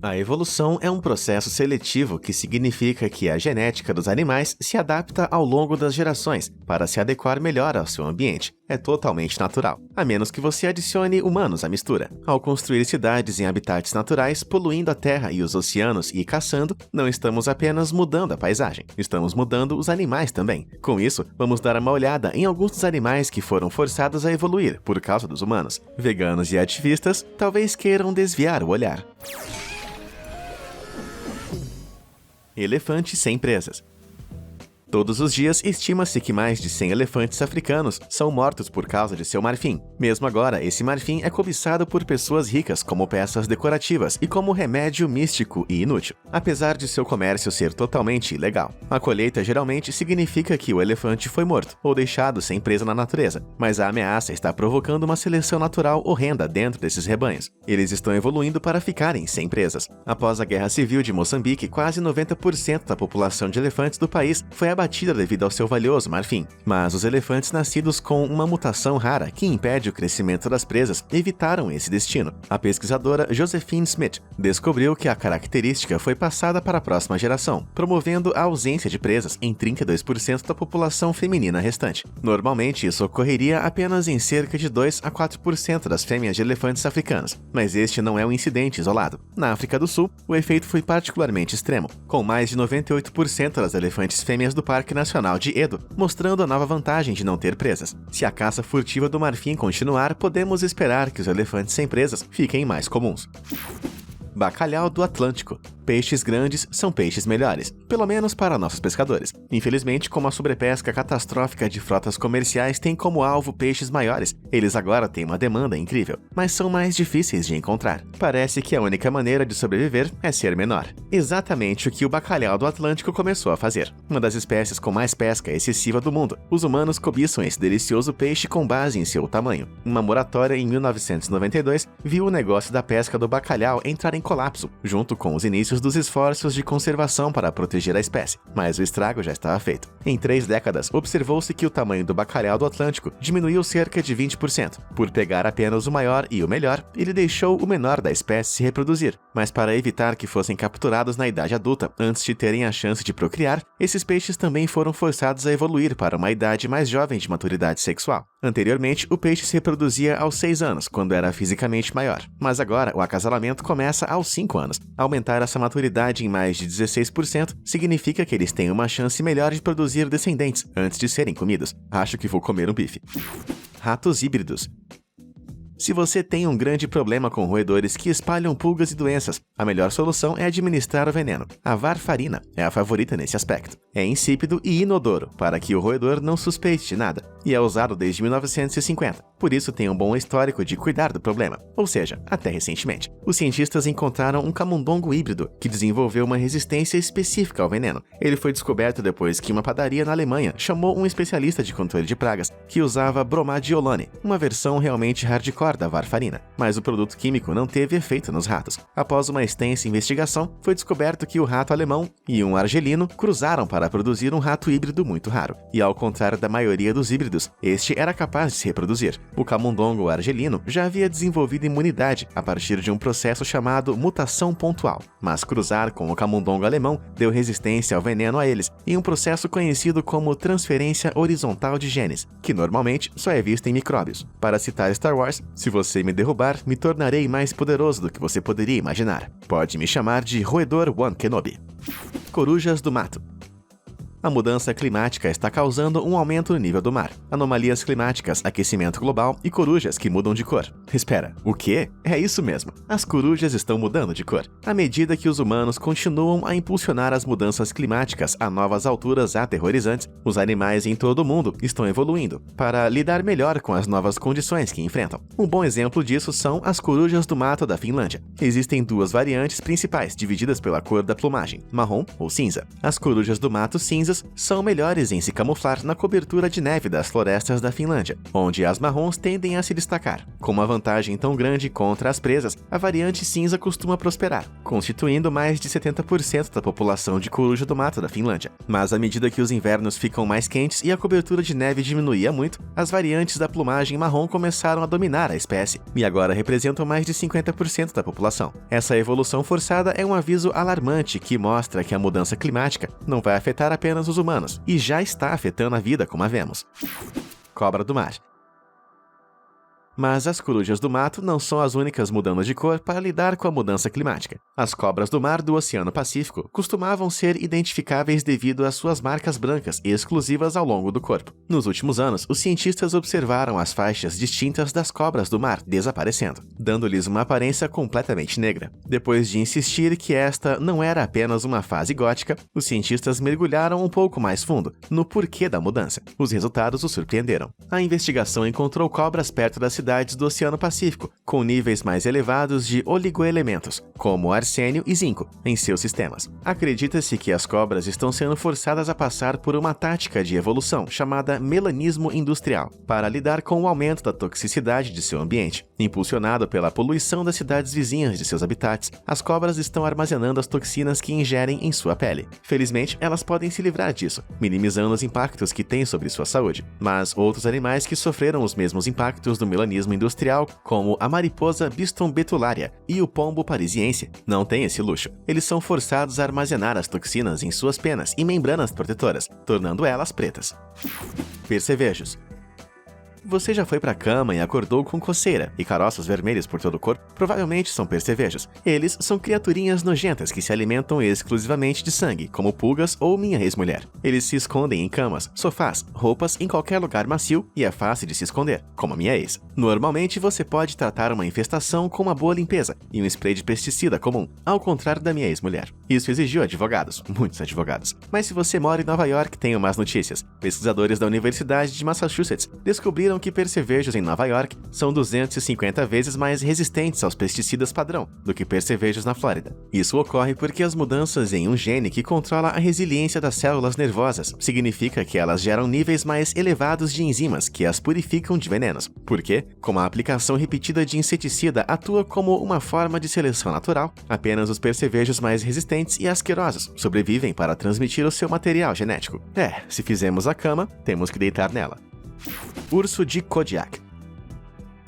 A evolução é um processo seletivo que significa que a genética dos animais se adapta ao longo das gerações para se adequar melhor ao seu ambiente. É totalmente natural, a menos que você adicione humanos à mistura. Ao construir cidades em habitats naturais, poluindo a terra e os oceanos e caçando, não estamos apenas mudando a paisagem, estamos mudando os animais também. Com isso, vamos dar uma olhada em alguns dos animais que foram forçados a evoluir por causa dos humanos. Veganos e ativistas talvez queiram desviar o olhar. Elefantes sem presas. Todos os dias, estima-se que mais de 100 elefantes africanos são mortos por causa de seu marfim. Mesmo agora, esse marfim é cobiçado por pessoas ricas como peças decorativas e como remédio místico e inútil, apesar de seu comércio ser totalmente ilegal. A colheita geralmente significa que o elefante foi morto ou deixado sem presa na natureza, mas a ameaça está provocando uma seleção natural horrenda dentro desses rebanhos. Eles estão evoluindo para ficarem sem presas. Após a Guerra Civil de Moçambique, quase 90% da população de elefantes do país foi abatida devido ao seu valioso marfim. Mas os elefantes nascidos com uma mutação rara que impede o crescimento das presas evitaram esse destino. A pesquisadora Josephine Smith descobriu que a característica foi passada para a próxima geração, promovendo a ausência de presas em 32% da população feminina restante. Normalmente, isso ocorreria apenas em cerca de 2 a 4% das fêmeas de elefantes africanos, mas este não é um incidente isolado. Na África do Sul, o efeito foi particularmente extremo, com mais de 98% das elefantes fêmeas do Parque Nacional de Edo, mostrando a nova vantagem de não ter presas. Se a caça furtiva do marfim continuar, podemos esperar que os elefantes sem presas fiquem mais comuns. Bacalhau do Atlântico. Peixes grandes são peixes melhores, pelo menos para nossos pescadores. Infelizmente, como a sobrepesca catastrófica de frotas comerciais tem como alvo peixes maiores, eles agora têm uma demanda incrível, mas são mais difíceis de encontrar. Parece que a única maneira de sobreviver é ser menor. Exatamente o que o bacalhau do Atlântico começou a fazer. Uma das espécies com mais pesca excessiva do mundo, os humanos cobiçam esse delicioso peixe com base em seu tamanho. Uma moratória em 1992 viu o negócio da pesca do bacalhau entrar em colapso, junto com os inícios dos esforços de conservação para proteger a espécie, mas o estrago já estava feito. Em 3 décadas, observou-se que o tamanho do bacalhau do Atlântico diminuiu cerca de 20%. Por pegar apenas o maior e o melhor, ele deixou o menor da espécie se reproduzir, mas para evitar que fossem capturados na idade adulta antes de terem a chance de procriar, esses peixes também foram forçados a evoluir para uma idade mais jovem de maturidade sexual. Anteriormente, o peixe se reproduzia aos 6 anos, quando era fisicamente maior, mas agora o acasalamento começa aos 5 anos. Aumentar essa maturidade em mais de 16% significa que eles têm uma chance melhor de produzir descendentes antes de serem comidos. Acho que vou comer um bife. Ratos híbridos. Se você tem um grande problema com roedores que espalham pulgas e doenças, a melhor solução é administrar o veneno. A varfarina é a favorita nesse aspecto. É insípido e inodoro, para que o roedor não suspeite de nada, e é usado desde 1950. Por isso tem um bom histórico de cuidar do problema, ou seja, até recentemente. Os cientistas encontraram um camundongo híbrido que desenvolveu uma resistência específica ao veneno. Ele foi descoberto depois que uma padaria na Alemanha chamou um especialista de controle de pragas que usava bromadiolone, uma versão realmente hardcore da varfarina, mas o produto químico não teve efeito nos ratos. Após uma extensa investigação, foi descoberto que o rato alemão e um argelino cruzaram para produzir um rato híbrido muito raro, e ao contrário da maioria dos híbridos, este era capaz de se reproduzir. O camundongo argelino já havia desenvolvido imunidade a partir de um processo chamado mutação pontual, mas cruzar com o camundongo alemão deu resistência ao veneno a eles, em um processo conhecido como transferência horizontal de genes, que normalmente só é visto em micróbios. Para citar Star Wars, se você me derrubar, me tornarei mais poderoso do que você poderia imaginar. Pode me chamar de Roedor One Kenobi. Corujas do mato. A mudança climática está causando um aumento no nível do mar. Anomalias climáticas, aquecimento global e corujas que mudam de cor. Espera, o quê? É isso mesmo. As corujas estão mudando de cor. À medida que os humanos continuam a impulsionar as mudanças climáticas a novas alturas aterrorizantes, os animais em todo o mundo estão evoluindo para lidar melhor com as novas condições que enfrentam. Um bom exemplo disso são as corujas do mato da Finlândia. Existem 2 variantes principais divididas pela cor da plumagem, marrom ou cinza. As corujas do mato cinza são melhores em se camuflar na cobertura de neve das florestas da Finlândia, onde as marrons tendem a se destacar. Com uma vantagem tão grande contra as presas, a variante cinza costuma prosperar. constituindo mais de 70% da população de coruja do mato da Finlândia. Mas à medida que os invernos ficam mais quentes e a cobertura de neve diminuía muito, as variantes da plumagem marrom começaram a dominar a espécie, e agora representam mais de 50% da população. Essa evolução forçada é um aviso alarmante que mostra que a mudança climática não vai afetar apenas os humanos, e já está afetando a vida como a vemos. Cobra do mar. Mas as corujas do mato não são as únicas mudando de cor para lidar com a mudança climática. As cobras do mar do Oceano Pacífico costumavam ser identificáveis devido às suas marcas brancas e exclusivas ao longo do corpo. Nos últimos anos, os cientistas observaram as faixas distintas das cobras do mar desaparecendo, dando-lhes uma aparência completamente negra. Depois de insistir que esta não era apenas uma fase gótica, os cientistas mergulharam um pouco mais fundo no porquê da mudança. Os resultados os surpreenderam. A investigação encontrou cobras perto das cidades do Oceano Pacífico, com níveis mais elevados de oligoelementos, como arsênio e zinco, em seus sistemas. Acredita-se que as cobras estão sendo forçadas a passar por uma tática de evolução chamada melanismo industrial, para lidar com o aumento da toxicidade de seu ambiente. Impulsionado pela poluição das cidades vizinhas de seus habitats, as cobras estão armazenando as toxinas que ingerem em sua pele. Felizmente, elas podem se livrar disso, minimizando os impactos que têm sobre sua saúde. Mas outros animais que sofreram os mesmos impactos do melanismo industrial, como a mariposa Biston betulária e o pombo parisiense, não têm esse luxo. Eles são forçados a armazenar as toxinas em suas penas e membranas protetoras, tornando elas pretas. Percevejos. Você já foi pra cama e acordou com coceira e caroços vermelhos por todo o corpo? Provavelmente são percevejos. Eles são criaturinhas nojentas que se alimentam exclusivamente de sangue, como pulgas ou minha ex-mulher. Eles se escondem em camas, sofás, roupas, em qualquer lugar macio e é fácil de se esconder, como a minha ex. Normalmente você pode tratar uma infestação com uma boa limpeza e um spray de pesticida comum, ao contrário da minha ex-mulher. Isso exigiu advogados, muitos advogados. Mas se você mora em Nova York, tenho más notícias. Pesquisadores da Universidade de Massachusetts descobriram que percevejos em Nova York são 250 vezes mais resistentes aos pesticidas padrão do que percevejos na Flórida. Isso ocorre porque as mudanças em um gene que controla a resiliência das células nervosas significa que elas geram níveis mais elevados de enzimas que as purificam de venenos. Por quê? Como a aplicação repetida de inseticida atua como uma forma de seleção natural, apenas os percevejos mais resistentes e asquerosos sobrevivem para transmitir o seu material genético. Se fizemos a cama, temos que deitar nela. Urso de Kodiak.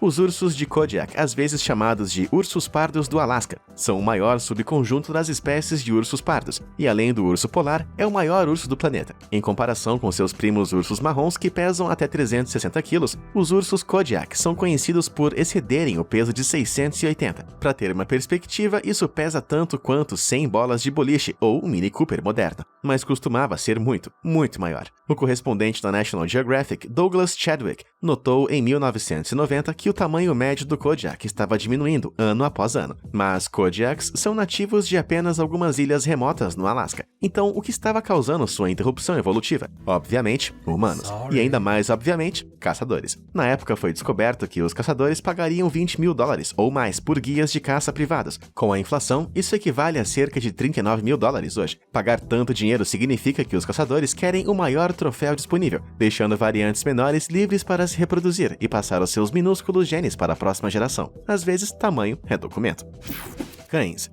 Os ursos de Kodiak, às vezes chamados de ursos pardos do Alasca, são o maior subconjunto das espécies de ursos pardos, e além do urso polar, é o maior urso do planeta. Em comparação com seus primos ursos marrons, que pesam até 360 quilos, os ursos Kodiak são conhecidos por excederem o peso de 680. Para ter uma perspectiva, isso pesa tanto quanto 100 bolas de boliche ou um Mini Cooper moderno, mas costumava ser muito, muito maior. O correspondente da National Geographic, Douglas Chadwick, notou em 1990 que o tamanho médio do Kodiak estava diminuindo ano após ano, mas Kodiaks são nativos de apenas algumas ilhas remotas no Alasca. Então, o que estava causando sua interrupção evolutiva? Obviamente, humanos. E ainda mais obviamente, caçadores. Na época foi descoberto que os caçadores pagariam $20 mil ou mais por guias de caça privados. Com a inflação, isso equivale a cerca de $39 mil hoje. Pagar tanto dinheiro significa que os caçadores querem o maior troféu disponível, deixando variantes menores livres para se reproduzir e passar os seus minúsculos genes para a próxima geração. Às vezes, tamanho é documento. Cães.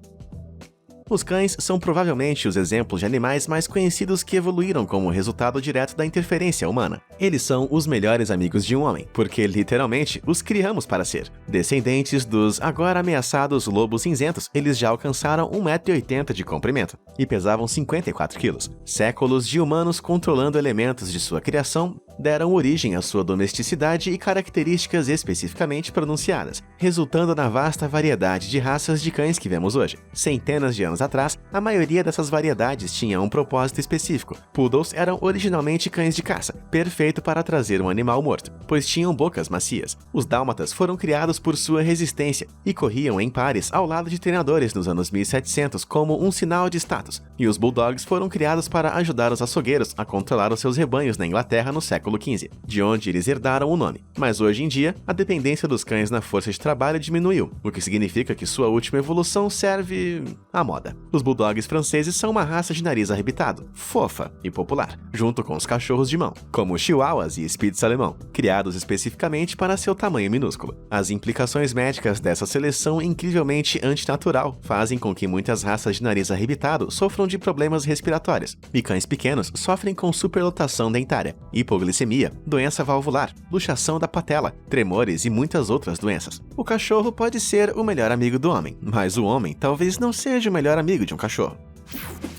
Os cães são provavelmente os exemplos de animais mais conhecidos que evoluíram como resultado direto da interferência humana. Eles são os melhores amigos de um homem, porque literalmente os criamos para ser. Descendentes dos agora ameaçados lobos cinzentos, eles já alcançaram 1,80 m de comprimento e pesavam 54 quilos. Séculos de humanos controlando elementos de sua criação deram origem à sua domesticidade e características especificamente pronunciadas, resultando na vasta variedade de raças de cães que vemos hoje. Centenas de anos atrás, a maioria dessas variedades tinha um propósito específico. Poodles eram originalmente cães de caça, perfeito para trazer um animal morto, pois tinham bocas macias. Os dálmatas foram criados por sua resistência e corriam em pares ao lado de treinadores nos anos 1700 como um sinal de status, e os bulldogs foram criados para ajudar os açougueiros a controlar os seus rebanhos na Inglaterra no século XV, de onde eles herdaram o nome. Mas hoje em dia, a dependência dos cães na força de trabalho diminuiu, o que significa que sua última evolução serve à moda. Os bulldogs franceses são uma raça de nariz arrebitado, fofa e popular, junto com os cachorros de mão, como chihuahuas e spitz alemão, criados especificamente para seu tamanho minúsculo. As implicações médicas dessa seleção incrivelmente antinatural fazem com que muitas raças de nariz arrebitado sofram de problemas respiratórios, e cães pequenos sofrem com superlotação dentária, hipoglicemia, doença valvular, luxação da patela, tremores e muitas outras doenças. O cachorro pode ser o melhor amigo do homem, mas o homem talvez não seja o melhor amigo de um cachorro.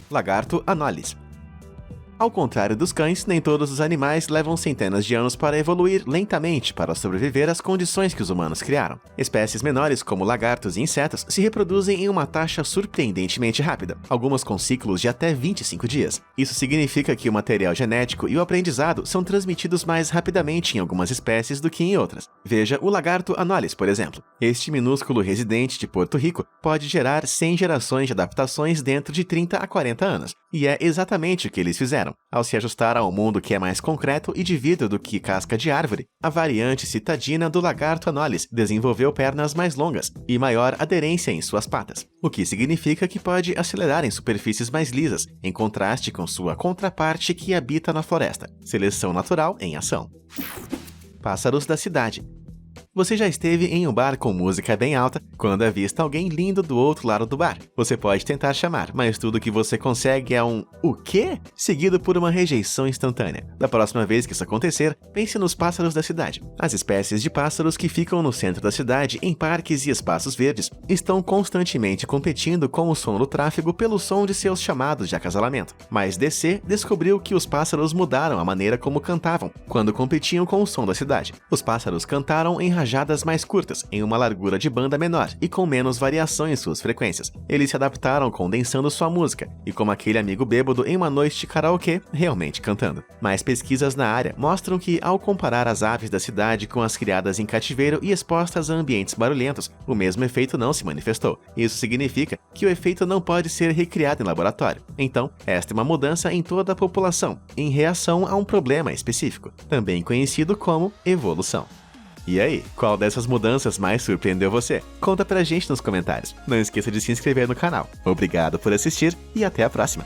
Lagarto Anolis. Ao contrário dos cães, nem todos os animais levam centenas de anos para evoluir lentamente para sobreviver às condições que os humanos criaram. Espécies menores, como lagartos e insetos, se reproduzem em uma taxa surpreendentemente rápida, algumas com ciclos de até 25 dias. Isso significa que o material genético e o aprendizado são transmitidos mais rapidamente em algumas espécies do que em outras. Veja o lagarto Anolis, por exemplo. Este minúsculo residente de Porto Rico pode gerar 100 gerações de adaptações dentro de 30 a 40 anos, e é exatamente o que eles fizeram. Ao se ajustar a um mundo que é mais concreto e de vidro do que casca de árvore, a variante citadina do lagarto Anolis desenvolveu pernas mais longas e maior aderência em suas patas, o que significa que pode acelerar em superfícies mais lisas, em contraste com sua contraparte que habita na floresta. Seleção natural em ação. Pássaros da cidade. Você já esteve em um bar com música bem alta quando avista alguém lindo do outro lado do bar. Você pode tentar chamar, mas tudo que você consegue é um "o quê?" seguido por uma rejeição instantânea. Da próxima vez que isso acontecer, pense nos pássaros da cidade. As espécies de pássaros que ficam no centro da cidade, em parques e espaços verdes, estão constantemente competindo com o som do tráfego pelo som de seus chamados de acasalamento. Mas DC descobriu que os pássaros mudaram a maneira como cantavam quando competiam com o som da cidade. Os pássaros cantaram em rajadas mais curtas, em uma largura de banda menor e com menos variação em suas frequências. Eles se adaptaram condensando sua música, e como aquele amigo bêbado em uma noite de karaokê, realmente cantando. Mas pesquisas na área mostram que, ao comparar as aves da cidade com as criadas em cativeiro e expostas a ambientes barulhentos, o mesmo efeito não se manifestou. Isso significa que o efeito não pode ser recriado em laboratório. Então, esta é uma mudança em toda a população, em reação a um problema específico, também conhecido como evolução. E aí, qual dessas mudanças mais surpreendeu você? Conta pra gente nos comentários. Não esqueça de se inscrever no canal. Obrigado por assistir e até a próxima!